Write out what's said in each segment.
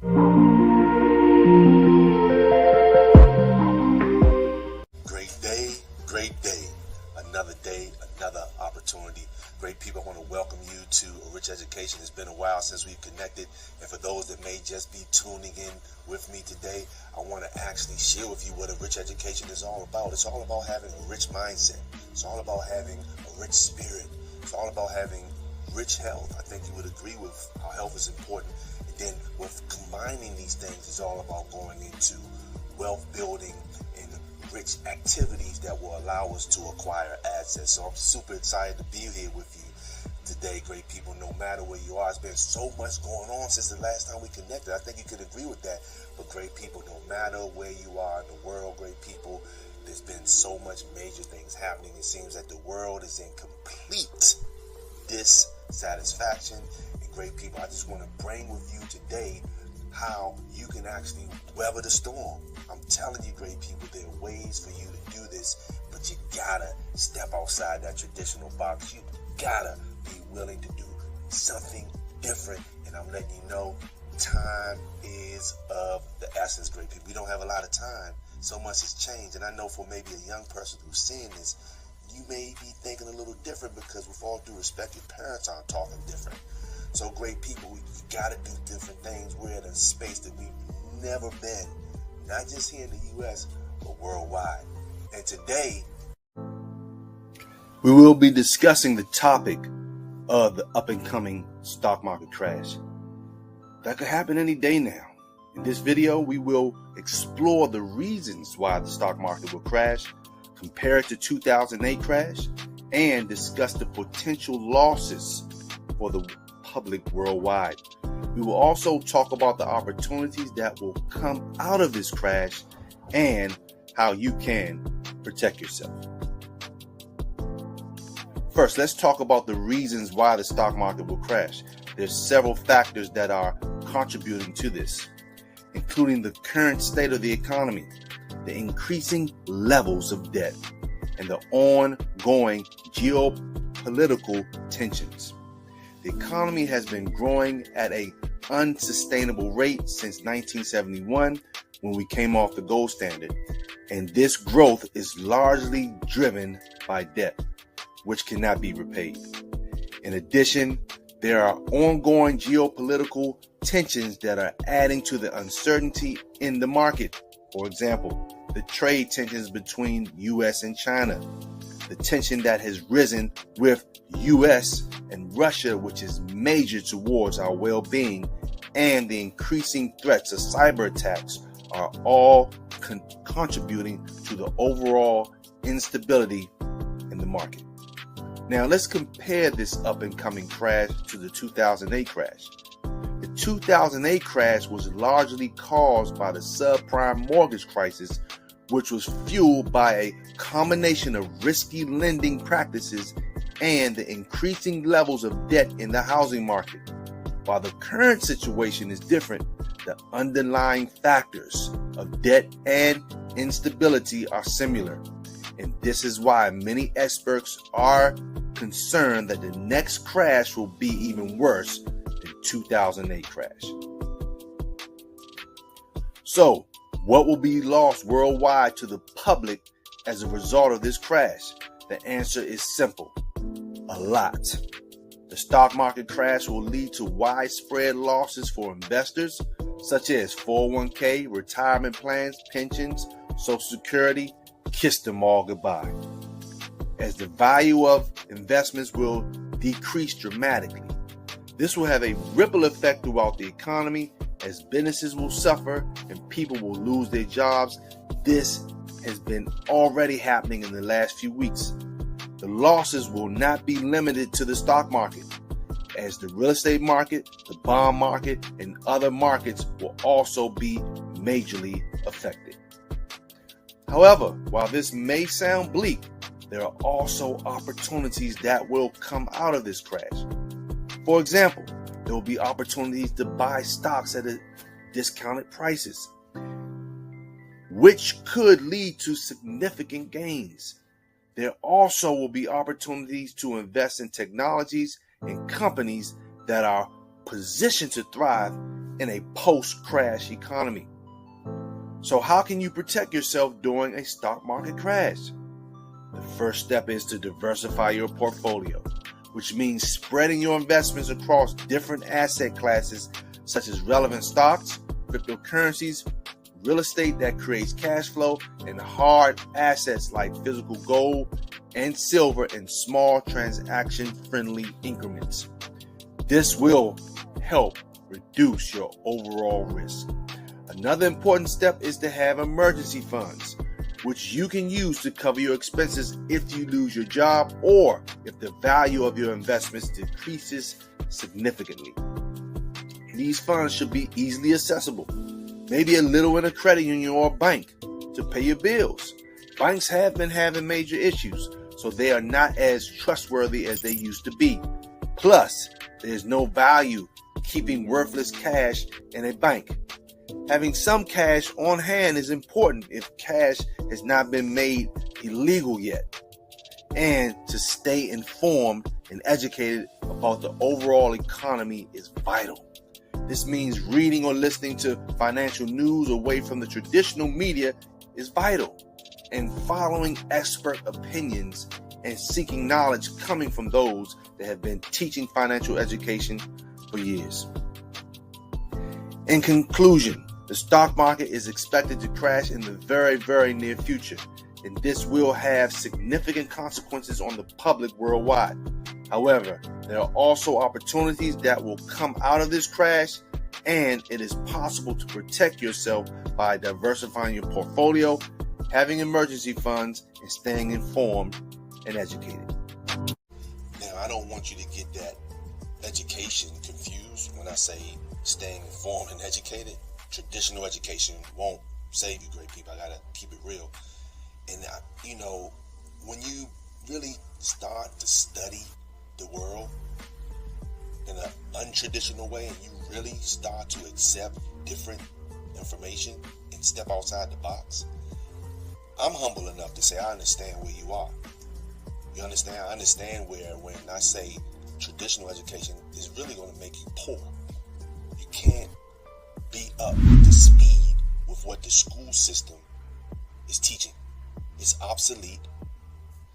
Great day, another opportunity. Great people, I want to welcome you to A Rich Education. It's been a while since we've connected, and for those that may just be tuning in with me today, I want to actually share with you what A Rich Education is all about. It's all about having a rich mindset. It's all about having a rich spirit. It's all about having rich health. I think you would agree with how health is important. And then with combining these things, it's all about going into wealth building and rich activities that will allow us to acquire assets. So I'm super excited to be here with you today, great people, no matter where you are. It's been so much going on since the last time we connected. I think you could agree with that. But great people, no matter where you are in the world, great people, there's been so much major things happening. It seems that the world is in complete dissatisfaction. And great people, I just want to bring with you today how you can actually weather the storm. I'm telling you, great people, there are ways for you to do this, but you gotta step outside that traditional box. You gotta be willing to do something different. And I'm letting you know, time is of the essence, great people. We don't have a lot of time. So much has changed. And I know for maybe a young person who's seeing this, you may be thinking a little different because with all due respect, your parents aren't talking different. So great people, we gotta do different things. We're in a space that we've never been, not just here in the U.S., but worldwide. And today, we will be discussing the topic of the up-and-coming stock market crash. That could happen any day now. In this video, we will explore the reasons why the stock market will crash, compare it to 2008 crash, and discuss the potential losses for the public worldwide. We will also talk about the opportunities that will come out of this crash and how you can protect yourself. First, let's talk about the reasons why the stock market will crash. There's several factors that are contributing to this, including the current state of the economy, the increasing levels of debt, and the ongoing geopolitical tensions. The economy has been growing at an unsustainable rate since 1971 when we came off the gold standard. And this growth is largely driven by debt, which cannot be repaid. In addition, there are ongoing geopolitical tensions that are adding to the uncertainty in the market. For example, the trade tensions between U.S. and China, the tension that has risen with U.S. and Russia, which is major towards our well-being, and the increasing threats of cyber attacks are all contributing to the overall instability in the market. Now let's compare this up-and-coming crash to the 2008 crash. The 2008 crash was largely caused by the subprime mortgage crisis, which was fueled by a combination of risky lending practices and the increasing levels of debt in the housing market. While the current situation is different, the underlying factors of debt and instability are similar. And this is why many experts are concerned that the next crash will be even worse than 2008 crash. So, what will be lost worldwide to the public as a result of this crash? The answer is simple: a lot. The stock market crash will lead to widespread losses for investors, such as 401k, retirement plans, pensions, Social Security. Kiss them all goodbye, as the value of investments will decrease dramatically. This will have a ripple effect throughout the economy, as businesses will suffer and people will lose their jobs. This has been already happening in the last few weeks. The losses will not be limited to the stock market, as the real estate market, the bond market, and other markets will also be majorly affected. However, while this may sound bleak, there are also opportunities that will come out of this crash. For example, there will be opportunities to buy stocks at discounted prices, which could lead to significant gains. There also will be opportunities to invest in technologies and companies that are positioned to thrive in a post-crash economy. So how can you protect yourself during a stock market crash? The first step is to diversify your portfolio, which means spreading your investments across different asset classes such as relevant stocks, cryptocurrencies, real estate that creates cash flow, and hard assets like physical gold and silver in small transaction-friendly increments. This will help reduce your overall risk. Another important step is to have emergency funds, which you can use to cover your expenses if you lose your job or if the value of your investments decreases significantly. These funds should be easily accessible, maybe a little in a credit union or a bank to pay your bills. Banks have been having major issues, so they are not as trustworthy as they used to be. Plus, there's no value keeping worthless cash in a bank. Having some cash on hand is important if cash has not been made illegal yet. And to stay informed and educated about the overall economy is vital. This means reading or listening to financial news away from the traditional media is vital, and following expert opinions and seeking knowledge coming from those that have been teaching financial education for years. In conclusion, the stock market is expected to crash in the very, very near future, and this will have significant consequences on the public worldwide. However, there are also opportunities that will come out of this crash, and it is possible to protect yourself by diversifying your portfolio, having emergency funds, and staying informed and educated. Now, I don't want you to get that education confused when I say staying informed and educated. Traditional education won't save you, great people. I gotta keep it real. And when you really start to study the world in an untraditional way, and you really start to accept different information and step outside the box, I'm humble enough to say I understand where you are. You understand? I understand where when I say traditional education is really going to make you poor. You can't be up to speed with what the school system is teaching. It's obsolete.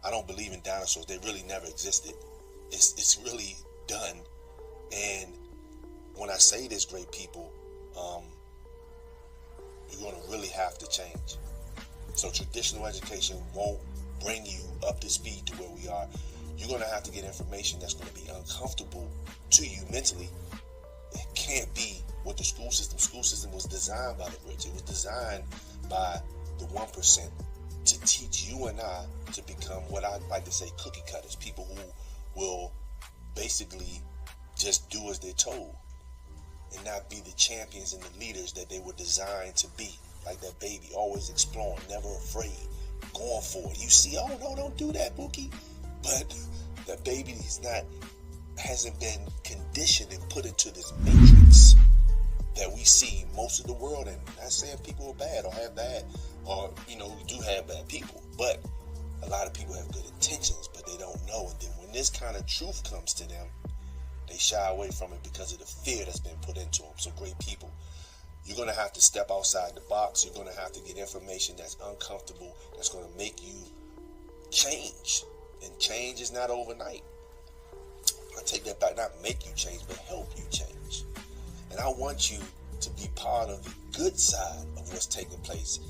I don't believe in dinosaurs. They really never existed. It's really done. And when I say this, great people, you're going to really have to change. So traditional education won't bring you up to speed to where we are. You're going to have to get information that's going to be uncomfortable to you mentally. It can't be what the school system. School system was designed by the rich. It was designed by the 1% to teach you and I to become what I like to say cookie cutters, people who will basically just do as they're told and not be the champions and the leaders that they were designed to be. Like that baby, always exploring, never afraid, going for it. You see, oh no, don't do that, Bookie. But that baby hasn't been conditioned and put into this matrix that we see most of the world in. Not saying people are bad or have bad, or we do have bad people, but a lot of people have good intentions, but they don't know. And then when this kind of truth comes to them, they shy away from it because of the fear that's been put into them. So great people, you're going to have to step outside the box. You're going to have to get information that's uncomfortable, that's going to make you change. And change is not overnight. I take that back, not make you change, but help you change. And I want you to be part of the good side of what's taking place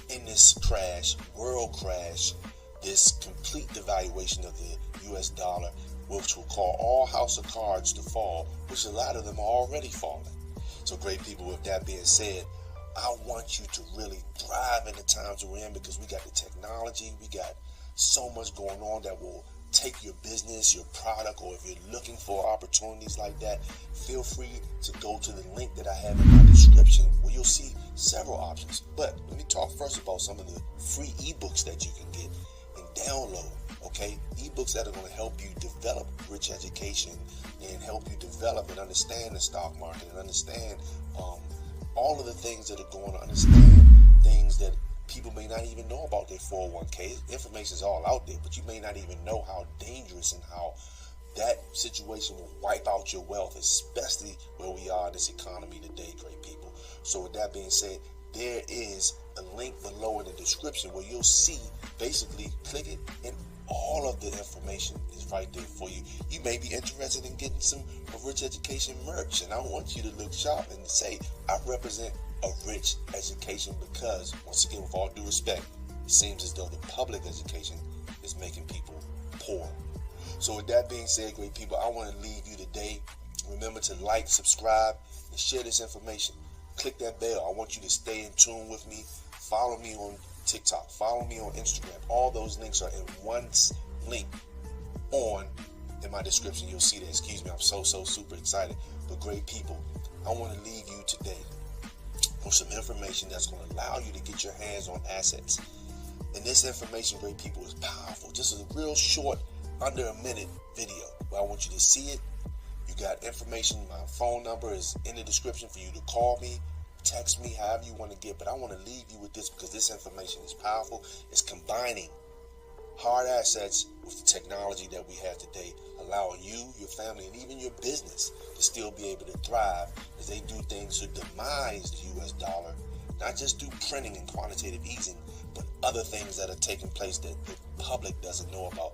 in this crash, world crash, this complete devaluation of the US dollar, which will cause all house of cards to fall, which a lot of them are already falling. So great people, with that being said, I want you to really thrive in the times we're in, because we got the technology, we got so much going on that will take your business, your product, or if you're looking for opportunities like that, feel free to go to the link that I have in my description where you'll see several options. But let me talk first about some of the free ebooks that you can get and download, okay? Ebooks that are going to help you develop rich education and help you develop and understand the stock market and understand all of the things that are going on, understand things that people may not even know about their 401k. Information is all out there, but you may not even know how dangerous and how that situation will wipe out your wealth, especially where we are in this economy today, great people. So with that being said, there is a link below in the description where you'll see, basically click it, and all of the information is right there for you. You may be interested in getting some Rich Education merch, and I want you to look sharp and say, I represent a rich education, because, once again, with all due respect, it seems as though the public education is making people poor. So with that being said, great people, I want to leave you today. Remember to like, subscribe, and share this information. Click that bell. I want you to stay in tune with me. Follow me on TikTok. Follow me on Instagram. All those links are in one link in my description. You'll see that. Excuse me, I'm so super excited. But great people, I want to leave you today with some information that's going to allow you to get your hands on assets. And this information, great people, is powerful. Just a real short, under a minute video, but I want you to see it. You got information. My phone number is in the description for you to call me, text me, however you want to get. But I want to leave you with this, because this information is powerful. It's combining hard assets with the technology that we have today, allowing you, your family, and even your business to still be able to thrive as they do things to demise the US dollar, not just through printing and quantitative easing, but other things that are taking place that the public doesn't know about,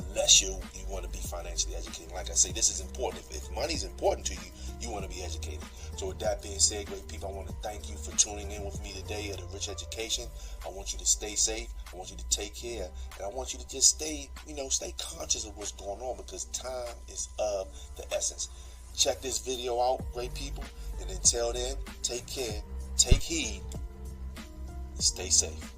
unless you want to be financially educated. Like I say, this is important. If money is important to you, you want to be educated. So with that being said, great people, I want to thank you for tuning in with me today at A Rich Education. I want you to stay safe. I want you to take care. And I want you to just stay conscious of what's going on, because time is of the essence. Check this video out, great people. And until then, take care, take heed, and stay safe.